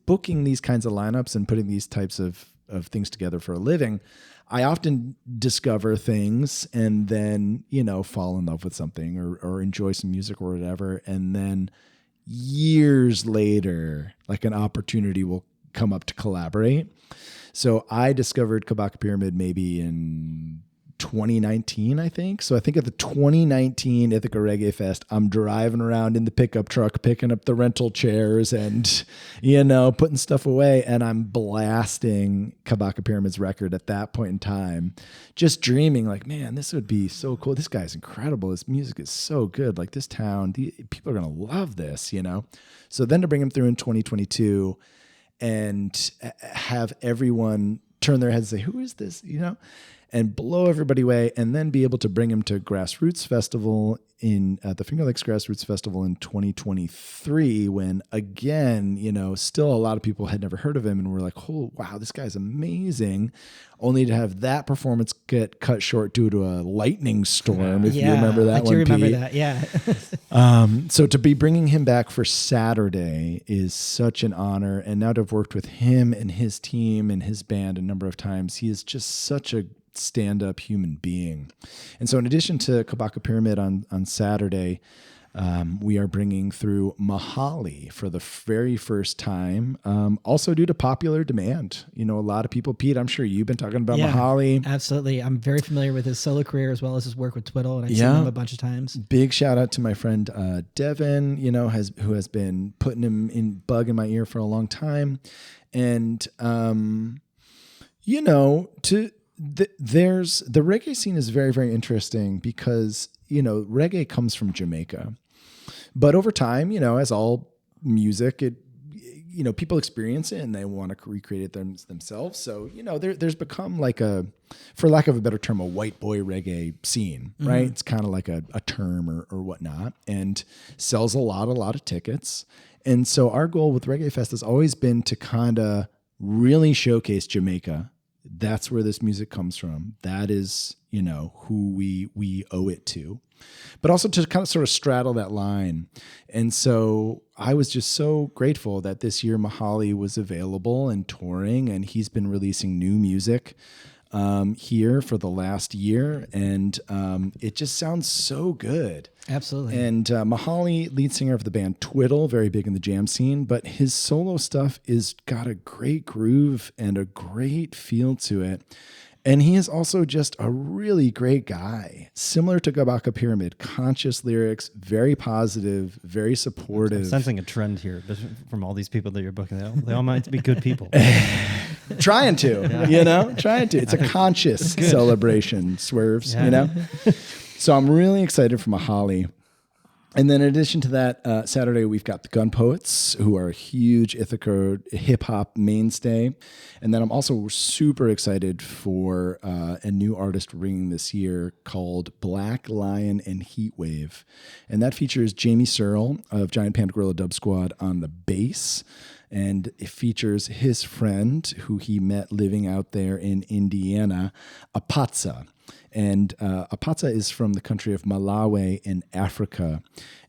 booking these kinds of lineups and putting these types of things together for a living. I often discover things and then, fall in love with something or enjoy some music or whatever. And then years later, like an opportunity will come up to collaborate. So I discovered Kabaka Pyramid maybe in 2019, I think. So I think at the 2019 Ithaca Reggae Fest, I'm driving around in the pickup truck, picking up the rental chairs and, putting stuff away. And I'm blasting Kabaka Pyramid's record at that point in time, just dreaming like, man, this would be so cool. This guy's incredible. His music is so good. Like this town, people are going to love this, So then to bring him through in 2022 and have everyone turn their heads and say, who is this, and blow everybody away, and then be able to bring him to Grassroots Festival the Finger Lakes Grassroots Festival in 2023, when again, still a lot of people had never heard of him and were like, oh, wow, this guy's amazing, only to have that performance get cut short due to a lightning storm, if you remember that one, I do remember Pete. that, yeah. So to be bringing him back for Saturday is such an honor, and now to have worked with him and his team and his band a number of times, he is just such a stand-up human being. And so in addition to Kabaka Pyramid on Saturday, we are bringing through Mahali for the very first time, also due to popular demand. A lot of people, Pete, I'm sure you've been talking about Mahali. Absolutely. I'm very familiar with his solo career as well as his work with Twiddle, and I've seen him a bunch of times. Big shout out to my friend Devin, who has been putting him in bug in my ear for a long time. And, the reggae scene is very, very interesting because, reggae comes from Jamaica, but over time, as all music, people experience it and they want to recreate it themselves. So, there's become like for lack of a better term, a white boy reggae scene, right? Mm-hmm. It's kind of like a term or whatnot, and sells a lot of tickets. And so our goal with Reggae Fest has always been to kind of really showcase Jamaica. That's where this music comes from. That is, who we owe it to, but also to kind of sort of straddle that line. And so I was just so grateful that this year Mahali was available and touring, and he's been releasing new music here for the last year, and it just sounds so good. Absolutely. And Mahali, lead singer of the band Twiddle, very big in the jam scene, but his solo stuff is got a great groove and a great feel to it. And he is also just a really great guy, similar to Gabaka Pyramid, conscious lyrics, very positive, very supportive. I'm sensing a trend here from all these people that you're booking. They all might be good people. Trying to. It's a conscious celebration, Swerves, So I'm really excited for Mahali. And then in addition to that, Saturday we've got the Gun Poets, who are a huge Ithaca hip-hop mainstay. And then I'm also super excited for a new artist ringing this year called Black Lion and Heatwave. And that features Jamie Searle of Giant Panda Guerilla Dub Squad on the bass. And it features his friend, who he met living out there in Indiana, Apatsa. And Apatsa is from the country of Malawi in Africa.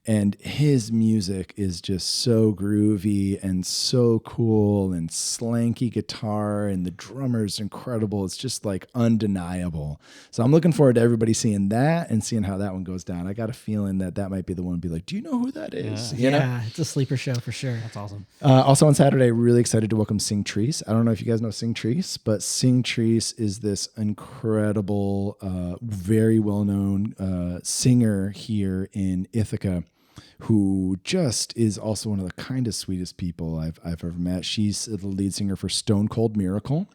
And his music is just so groovy and so cool, and slanky guitar, and the drummer's incredible. It's just like undeniable. So I'm looking forward to everybody seeing that and seeing how that one goes down. I got a feeling that might be the one to be like, do you know who that is? Yeah, it's a sleeper show for sure. That's awesome. Also on Saturday, really excited to welcome Sing Trees. I don't know if you guys know Sing Trees, but Sing Trees is this incredible, very well-known singer here in Ithaca, who just is also one of the kindest, sweetest people I've ever met. She's the lead singer for Stone Cold Miracle,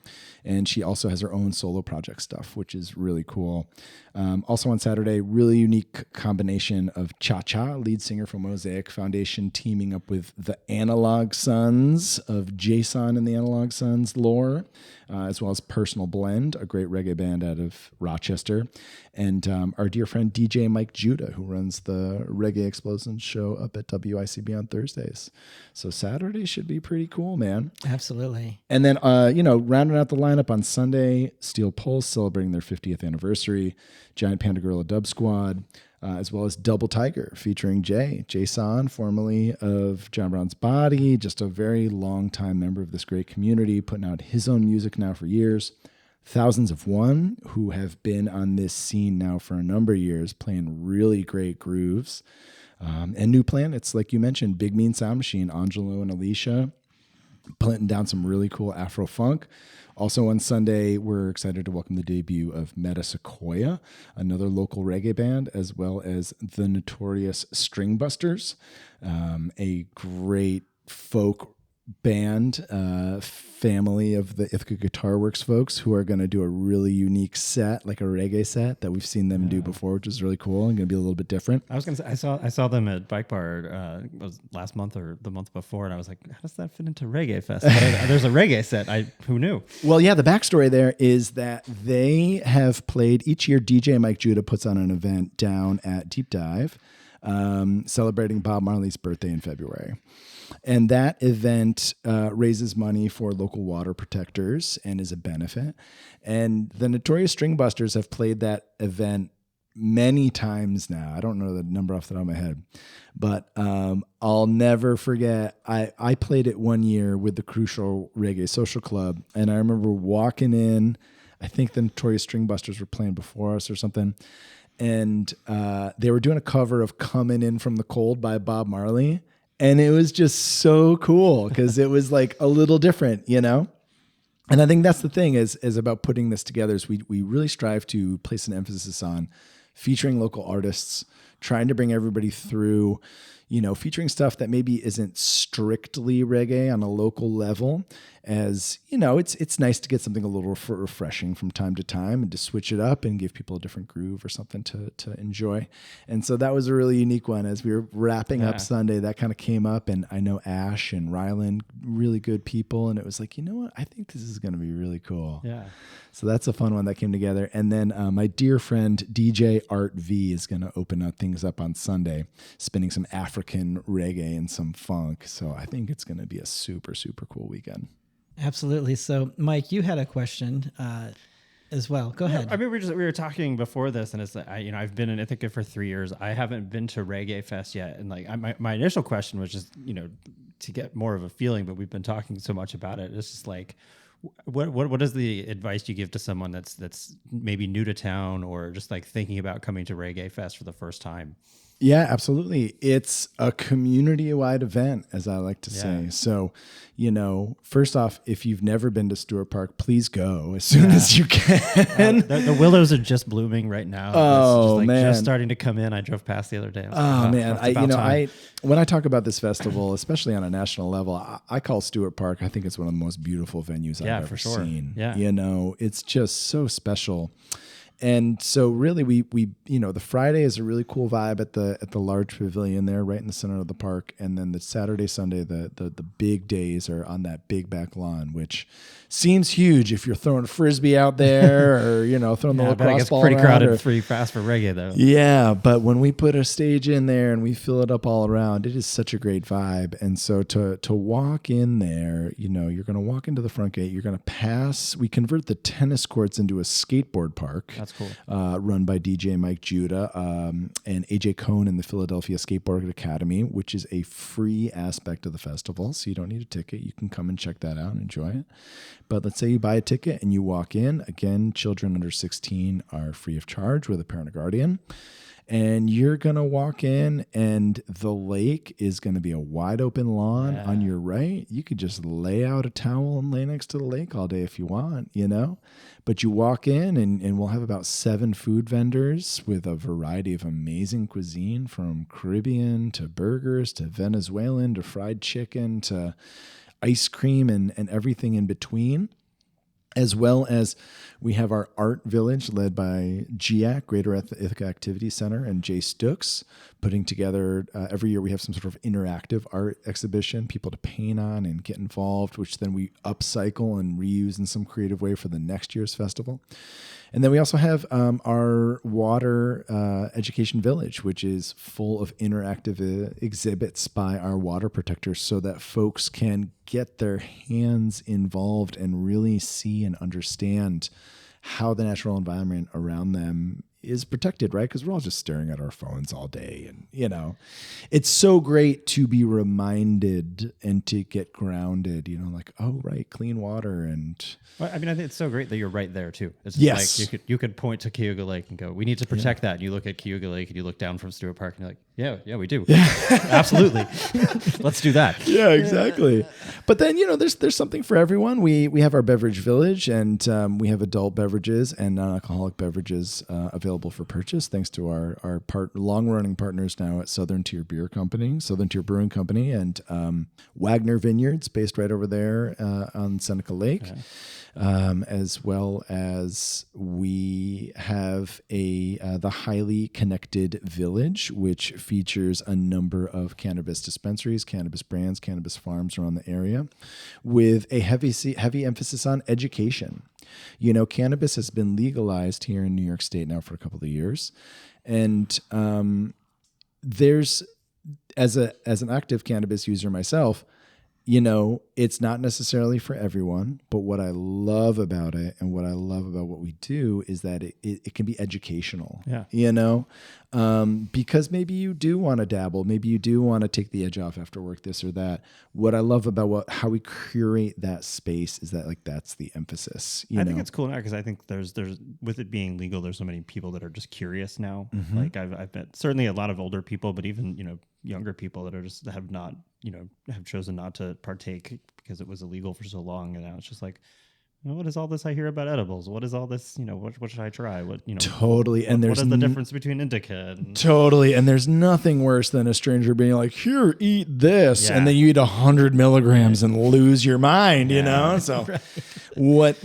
and she also has her own solo project stuff, which is really cool. Also on Saturday, really unique combination of Cha-Cha, lead singer from Mosaic Foundation, teaming up with the Analog Sons of Jason and the Analog Sons lore, as well as Personal Blend, a great reggae band out of Rochester, and our dear friend DJ Mike Judah, who runs the Reggae Explosions show up at WICB on Thursdays. So Saturday should be pretty cool, man. Absolutely. And then, rounding out the lineup on Sunday, Steel Pulse celebrating their 50th anniversary, Giant Panda Guerilla Dub Squad, as well as Double Tiger featuring Jason, formerly of John Brown's Body, just a very long time member of this great community, putting out his own music now for years. Thousands of One, who have been on this scene now for a number of years, playing really great grooves. And New Planets, like you mentioned, Big Mean Sound Machine, Angelo and Alicia, planting down some really cool Afro funk. Also on Sunday, we're excited to welcome the debut of Meta Sequoia, another local reggae band, as well as the notorious String Busters, a great folk band, family of the Ithaca Guitar Works folks, who are going to do a really unique set, like a reggae set that we've seen them do before, which is really cool and going to be a little bit different. I was going to say, I saw them at Bike Bar was last month or the month before, and I was like, how does that fit into Reggae Fest? But there's a reggae set. Who knew? Well, yeah, the backstory there is that they have played each year. DJ Mike Judah puts on an event down at Deep Dive, celebrating Bob Marley's birthday in February. And that event raises money for local water protectors and is a benefit. And the Notorious String Busters have played that event many times now. I don't know the number off the top of my head, but I'll never forget. I played it one year with the Crucial Reggae Social Club, and I remember walking in. I think the Notorious String Busters were playing before us or something, and they were doing a cover of "Coming In From the Cold" by Bob Marley. And it was just so cool because it was like a little different, And I think that's the thing is about putting this together is we really strive to place an emphasis on featuring local artists, trying to bring everybody through, featuring stuff that maybe isn't strictly reggae on a local level. As it's nice to get something a little refreshing from time to time and to switch it up and give people a different groove or something to enjoy. And so that was a really unique one. As we were wrapping up Sunday, that kind of came up, and I know Ash and Rylan, really good people. And it was like, you know what? I think this is going to be really cool. Yeah. So that's a fun one that came together. And then my dear friend DJ Art V is going to open things up on Sunday, spinning some African reggae and some funk. So I think it's going to be a super, super cool weekend. Absolutely. So, Mike, you had a question, as well. Go ahead. I mean, we were talking before this, and it's like, I've been in Ithaca for 3 years. I haven't been to Reggae Fest yet, and like my initial question was just to get more of a feeling, but we've been talking so much about it. It's just like, what is the advice you give to someone that's maybe new to town or just like thinking about coming to Reggae Fest for the first time? Yeah, absolutely. It's a community-wide event, as I like to say. So, first off, if you've never been to Stewart Park, please go as soon as you can. The willows are just blooming right now. Oh, it's man. Just starting to come in. I drove past the other day. Man. When I talk about this festival, especially on a national level, I call Stewart Park, I think it's one of the most beautiful venues I've ever seen. Yeah. It's just so special. And so really we the Friday is a really cool vibe at the large pavilion there right in the center of the park. And then the Saturday, Sunday, the big days are on that big back lawn, which seems huge if you're throwing a Frisbee out there or, throwing the lacrosse ball pretty around. Crowded, pretty fast for reggae though. Yeah. But when we put a stage in there and we fill it up all around, it is such a great vibe. And so to walk in there, you're going to walk into the front gate, you're going to pass, we convert the tennis courts into a skateboard park. That's cool. Run by DJ Mike Judah and AJ Cohn in the Philadelphia Skateboard Academy, which is a free aspect of the festival. So you don't need a ticket. You can come and check that out and enjoy it. But let's say you buy a ticket and you walk in. Again, children under 16 are free of charge with a parent or guardian. And you're going to walk in and the lake is going to be a wide open lawn on your right. You could just lay out a towel and lay next to the lake all day if you want, But you walk in and we'll have about 7 food vendors with a variety of amazing cuisine from Caribbean to burgers to Venezuelan to fried chicken to ice cream and everything in between. As well as we have our art village led by GIAC, Greater Ithaca Activity Center, and Jay Stooks, putting together, every year we have some sort of interactive art exhibition, people to paint on and get involved, which then we upcycle and reuse in some creative way for the next year's festival. And then we also have our water education village, which is full of interactive exhibits by our water protectors so that folks can get their hands involved and really see and understand how the natural environment around them is protected, right? Because we're all just staring at our phones all day. And, it's so great to be reminded and to get grounded, like, oh, right, clean water. And well, I think it's so great that you're right there too. It's just like you could point to Cayuga Lake and go, we need to protect that. And you look at Cayuga Lake and you look down from Stewart Park and you're like, yeah, we do. Yeah. Absolutely. Let's do that. Yeah, exactly. But then, there's something for everyone. We have our beverage village and we have adult beverages and non-alcoholic beverages available for purchase, thanks to our long-running partners now at Southern Tier Brewing Company, and Wagner Vineyards, based right over there on Seneca Lake. Okay. As well as we have the Highly Connected Village, which features a number of cannabis dispensaries, cannabis brands, cannabis farms around the area, with a heavy emphasis on education. Cannabis has been legalized here in New York State now for a couple of years, and there's as an active cannabis user myself, it's not necessarily for everyone, but what I love about it and what I love about what we do is that it can be educational, because maybe you do want to dabble, maybe you do want to take the edge off after work, this or that. What I love about how we curate that space is that that's the emphasis. I think it's cool now because I think there's with it being legal, there's so many people that are just curious now. Mm-hmm. Like I've met certainly a lot of older people, but even, younger people that are just have not, have chosen not to partake because it was illegal for so long. And now it's just like, what is all this I hear about edibles? What is all this, what should I try? Totally. And what is the difference between indica? Totally. And there's nothing worse than a stranger being like, here, eat this. Yeah. And then you eat 100 milligrams and lose your mind, So what,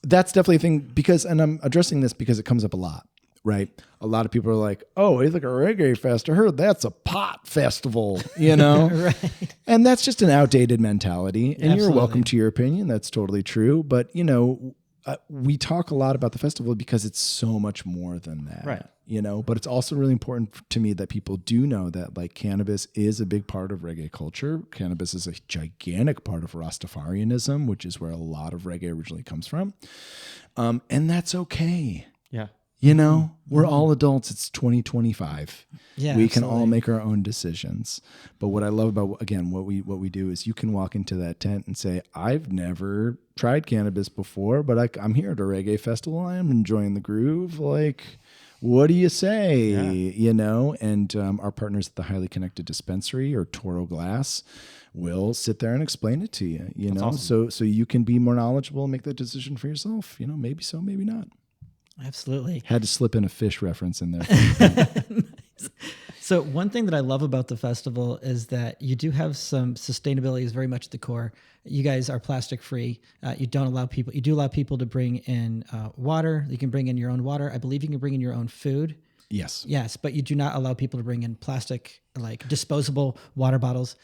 that's definitely a thing because, and I'm addressing this because it comes up a lot. Right. A lot of people are like, oh, Ithaca Reggae Fest. I heard that's a pot festival, Right. And that's just an outdated mentality. And Absolutely. You're welcome to your opinion. That's totally true. But, we talk a lot about the festival because it's so much more than that. Right. but it's also really important to me that people do know that like cannabis is a big part of reggae culture. Cannabis is a gigantic part of Rastafarianism, which is where a lot of reggae originally comes from. And that's okay. Yeah. We're all adults. It's 2025. Yeah, we absolutely. can all make our own decisions. But what I love about, again, what we do is you can walk into that tent and say, I've never tried cannabis before, but I'm here at a reggae festival. I'm enjoying the groove. Like, what do you say? Yeah. And our partners at the Highly Connected Dispensary or Toro Glass will sit there and explain it to you, That's awesome. so you can be more knowledgeable and make that decision for yourself. Maybe so, maybe not. Absolutely. Had to slip in a fish reference in there. So one thing that I love about the festival is that you do have some sustainability is very much at the core. You guys are plastic free. You do allow people to bring in water. You can bring in your own water. I believe you can bring in your own food. Yes, but you do not allow people to bring in plastic, like disposable water bottles.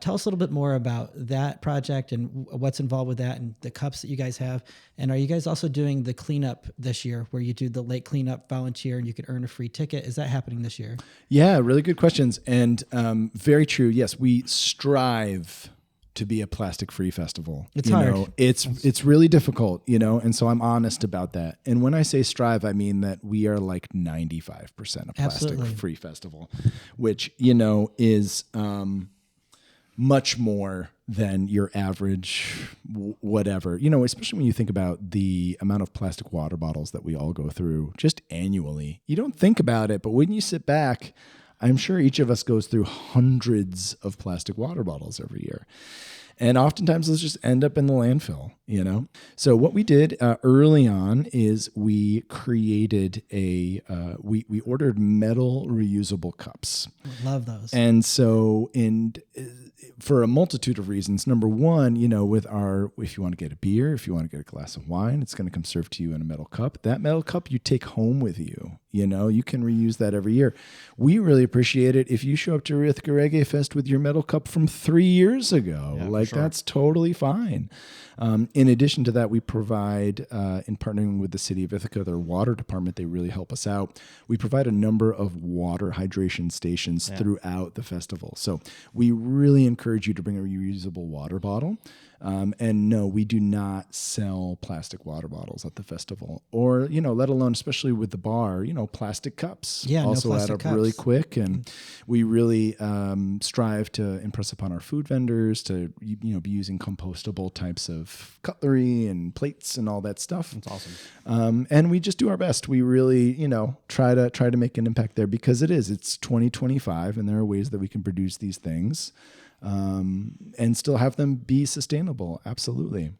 Tell us a little bit more about that project and what's involved with that and the cups that you guys have. And are you guys also doing the cleanup this year where you do the lake cleanup volunteer and you can earn a free ticket? Is that happening this year? Yeah, really good questions. And very true. Yes, we strive to be a plastic-free festival. It's hard. It's really difficult, and so I'm honest about that. And when I say strive, I mean that we are like 95% a plastic-free festival, which, is much more than your average whatever, especially when you think about the amount of plastic water bottles that we all go through just annually. You don't think about it, but when you sit back, I'm sure each of us goes through hundreds of plastic water bottles every year. And oftentimes those just end up in the landfill, So what we did early on is we created we ordered metal reusable cups. Love those. And so for a multitude of reasons. Number one, if you want to get a beer, if you want to get a glass of wine, it's going to come served to you in a metal cup. That metal cup you take home with you. You can reuse that every year. We really appreciate it if you show up to Ithaca Reggae Fest with your metal cup from 3 years ago. Yeah, sure. That's totally fine. In addition to that, we provide, in partnering with the city of Ithaca, their water department, they really help us out. We provide a number of water hydration stations throughout the festival. So we really encourage you to bring a reusable water bottle. And no, we do not sell plastic water bottles at the festival or, let alone, especially with the bar, plastic cups also add up really quick. And we really strive to impress upon our food vendors to, be using compostable types of cutlery and plates and all that stuff. That's awesome. And we just do our best. We really, try to make an impact there because it's 2025 and there are ways that we can produce these things. And still have them be sustainable. Absolutely.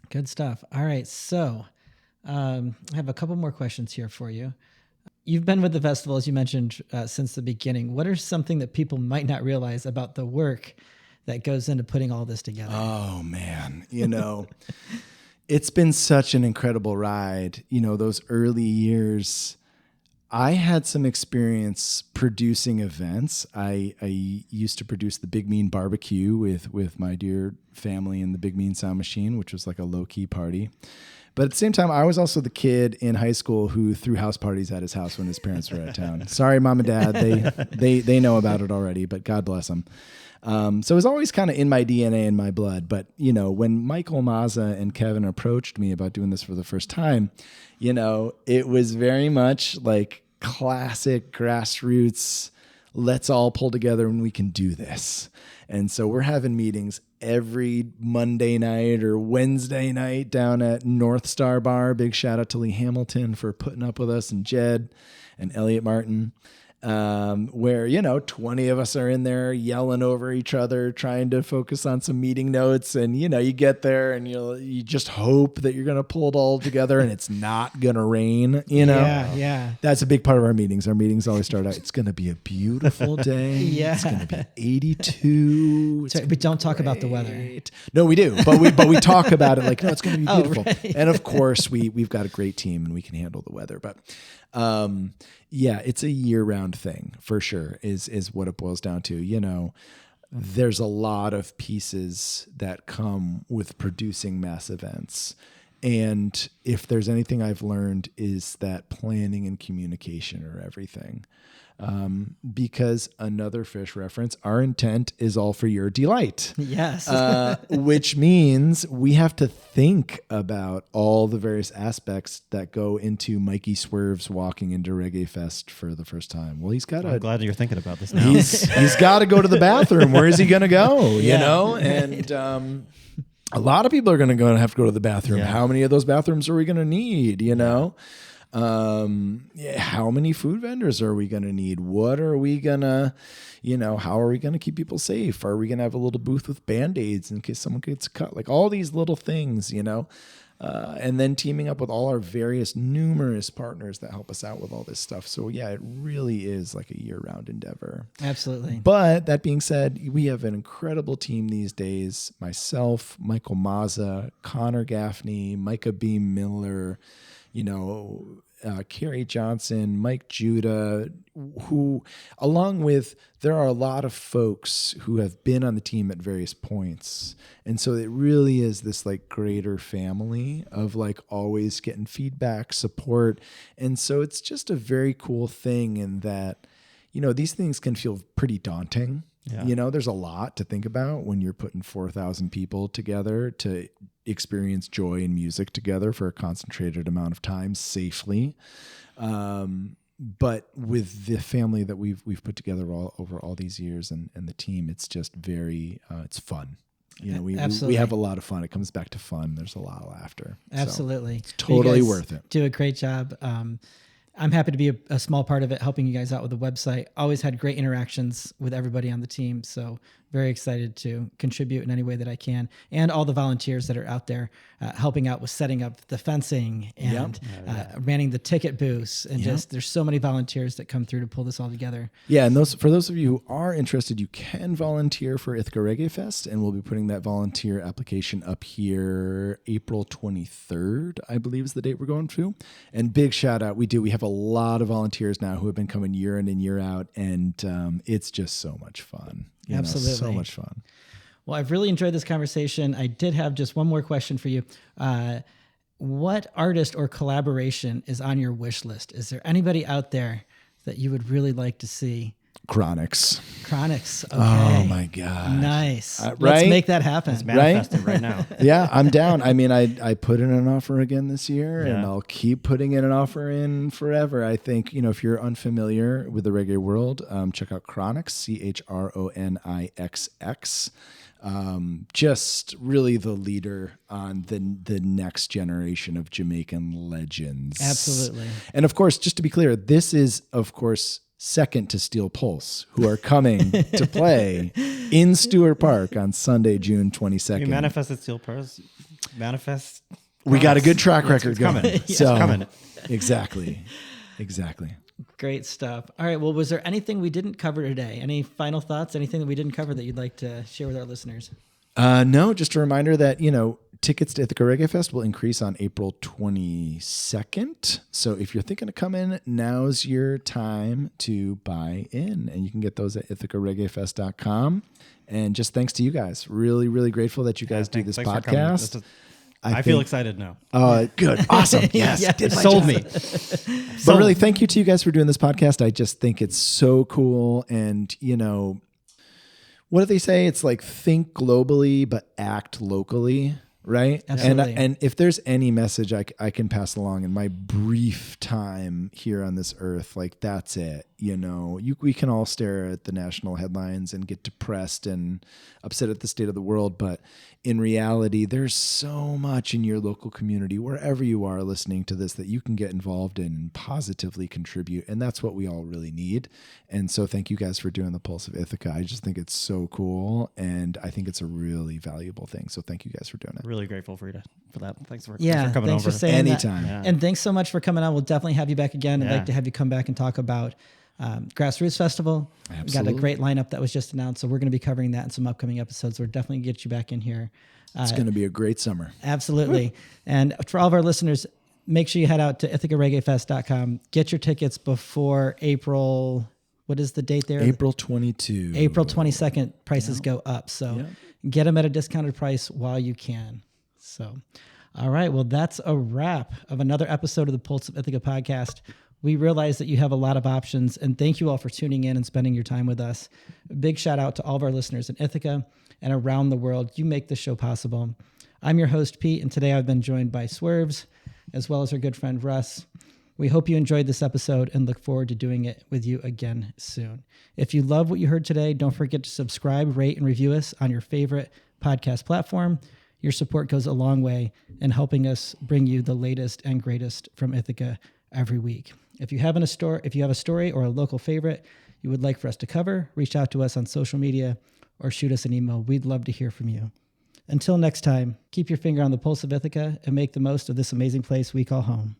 Good stuff. All right. So I have a couple more questions here for you. You've been with the festival, as you mentioned, since the beginning. What are something that people might not realize about the work that goes into putting all this together? Oh, man. It's been such an incredible ride. Those early years, I had some experience producing events. I used to produce the Big Mean Barbecue with my dear family and the Big Mean Sound Machine, which was like a low-key party. But at the same time, I was also the kid in high school who threw house parties at his house when his parents were out of town. Sorry, Mom and Dad. They know about it already, but God bless them. So it was always kind of in my DNA and my blood. But, when Michael Mazza and Kevin approached me about doing this for the first time, it was very much like classic grassroots, let's all pull together and we can do this. And so we're having meetings every Monday night or Wednesday night down at North Star Bar. Big shout out to Lee Hamilton for putting up with us and Jed and Elliot Martin. Where, 20 of us are in there yelling over each other, trying to focus on some meeting notes. And, you get there and you just hope that you're going to pull it all together and it's not going to rain, Yeah. That's a big part of our meetings. Our meetings always start out, it's going to be a beautiful day. Yeah. It's going to be 82. So we don't talk about the weather. No, we do. But we talk about it like, no, it's going to be beautiful. Right. And of course we've got a great team and we can handle the weather, but, it's a year-round thing for sure is what it boils down to. There's a lot of pieces that come with producing mass events. And if there's anything I've learned is that planning and communication are everything. Because another Fish reference, our intent is all for your delight. Yes. Which means we have to think about all the various aspects that go into Mikey Swerves walking into Reggae Fest for the first time. Well, he's got I'm glad you're thinking about this now. he's got to go to the bathroom. Where is he going to go? You know? And, a lot of people are going to have to go to the bathroom. Yeah. How many of those bathrooms are we going to need? You know? How many food vendors are we going to need? What are we going to, how are we going to keep people safe? Are we going to have a little booth with Band-Aids in case someone gets cut? Like all these little things, and then teaming up with all our various numerous partners that help us out with all this stuff. So yeah, it really is like a year-round endeavor. Absolutely. But that being said, we have an incredible team these days. Myself, Michael Mazza, Connor Gaffney, Micah B. Miller, Carrie Johnson, Mike Judah, who, along with, there are a lot of folks who have been on the team at various points. And so it really is this like greater family of like always getting feedback, support. And so it's just a very cool thing in that, these things can feel pretty daunting. Yeah. There's a lot to think about when you're putting 4,000 people together to experience joy and music together for a concentrated amount of time safely. But with the family that we've put together over all these years and the team, it's just very, it's fun. We have a lot of fun. It comes back to fun. There's a lot of laughter. Absolutely. So it's totally worth it. Do a great job. I'm happy to be a small part of it, helping you guys out with the website. Always had great interactions with everybody on the team. So very excited to contribute in any way that I can. And all the volunteers that are out there helping out with setting up the fencing and manning the ticket booths. And just there's so many volunteers that come through to pull this all together. Yeah, and for those of you who are interested, you can volunteer for Ithaca Reggae Fest. And we'll be putting that volunteer application up here April 23rd, I believe is the date we're going to. And big shout out. We have a lot of volunteers now who have been coming year in and year out. And it's just so much fun. Absolutely. So much fun. Well, I've really enjoyed this conversation. I did have just one more question for you. What artist or collaboration is on your wish list? Is there anybody out there that you would really like to see? Chronics. Okay. Oh my God. Nice. Right? Let's make that happen. It's manifested right now. Yeah, I'm down. I mean, I put in an offer again this year and I'll keep putting in an offer in forever. I think, if you're unfamiliar with the reggae world, check out Chronix, CHRONIXX. Just really the leader on the next generation of Jamaican legends. Absolutely. And of course, just to be clear, this is, of course, second to Steel Pulse, who are coming to play in Stewart Park on Sunday, June 22nd. You manifested Steel Pulse. Manifest. We got a good track record going. Coming. It's coming. Exactly. Great stuff. All right. Well, was there anything we didn't cover today? Any final thoughts? Anything that we didn't cover that you'd like to share with our listeners? No, just a reminder that, tickets to Ithaca Reggae Fest will increase on April 22nd. So if you're thinking of coming, now's your time to buy in. And you can get those at ithacareggaefest.com. And just thanks to you guys. Really, really grateful that you guys do this podcast. I feel excited now. Good. Awesome. Yes. Sold me. But really, thank you to you guys for doing this podcast. I just think it's so cool. And, what do they say? It's like think globally, but act locally. Right. Absolutely. And if there's any message I can pass along in my brief time here on this earth, like that's it. We can all stare at the national headlines and get depressed and upset at the state of the world. But in reality, there's so much in your local community, wherever you are listening to this, that you can get involved in and positively contribute. And that's what we all really need. And so thank you guys for doing the Pulse of Ithaca. I just think it's so cool. And I think it's a really valuable thing. So thank you guys for doing it. Really grateful for that. Thanks for coming thanks over. for saying anytime. That. Yeah. And thanks so much for coming on. We'll definitely have you back again. I'd like to have you come back and talk about Grassroots Festival. Absolutely. We got a great lineup that was just announced, so we're going to be covering that in some upcoming episodes. We're definitely going to get you back in here. It's going to be a great summer. Absolutely. And for all of our listeners, make sure you head out to ithacareggaefest.com. Get your tickets before April. What is the date there? April 22. April 22nd. Prices go up. So get them at a discounted price while you can. So, All right. Well, that's a wrap of another episode of the Pulse of Ithaca podcast. We realize that you have a lot of options, and thank you all for tuning in and spending your time with us. A big shout out to all of our listeners in Ithaca and around the world. You make this show possible. I'm your host, Pete, and today I've been joined by Swerves, as well as our good friend Russ. We hope you enjoyed this episode and look forward to doing it with you again soon. If you love what you heard today, don't forget to subscribe, rate, and review us on your favorite podcast platform. Your support goes a long way in helping us bring you the latest and greatest from Ithaca every week. If you have a story or a local favorite you would like for us to cover, reach out to us on social media or shoot us an email. We'd love to hear from you. Until next time, keep your finger on the pulse of Ithaca and make the most of this amazing place we call home.